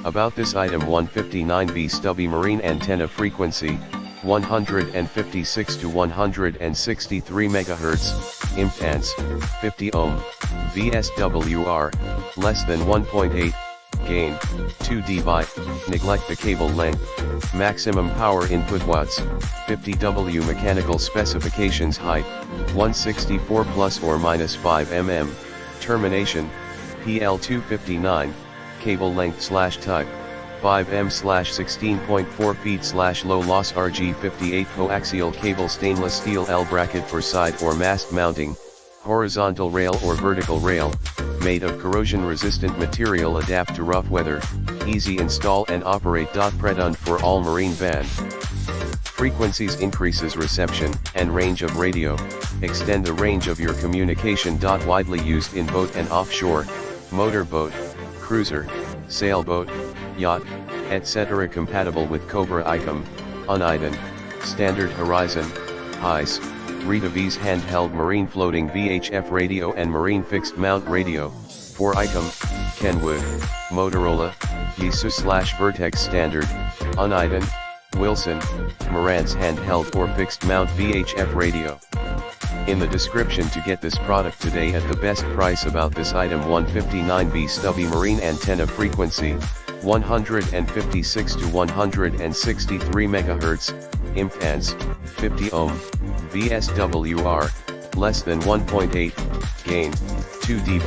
About this item: 159V Stubby marine antenna, frequency 156 to 163 MHz, impedance 50 ohm, VSWR less than 1.8, gain 2 dB. Neglect the cable length. Maximum power input watts 50 W. Mechanical specifications: height 164 plus or minus 5 mm. Termination PL259. Cable length / type 5M/16.4 feet / low loss RG-58 coaxial cable, stainless steel L bracket for side or mast mounting, horizontal rail or vertical rail, made of corrosion resistant material, adapt to rough weather, easy install and operate. Predund for all marine band frequencies, increases reception and range of radio, extend the range of your communication. Widely used in boat and offshore, motorboat, cruiser, sailboat, yacht, etc. Compatible with Cobra ICOM, Uniden, Standard Horizon, HICE, Rita-V's handheld marine floating VHF radio and marine fixed mount radio. For ICOM, Kenwood, Motorola, Yaesu/Vertex Standard, Uniden, Wilson, Marantz handheld or fixed mount VHF radio. In the description to get this product today at the best price. About this item: 159V Stubby marine antenna, frequency 156 to 163 MHz, impedance 50 ohm, VSWR less than 1.8, gain 2 dB.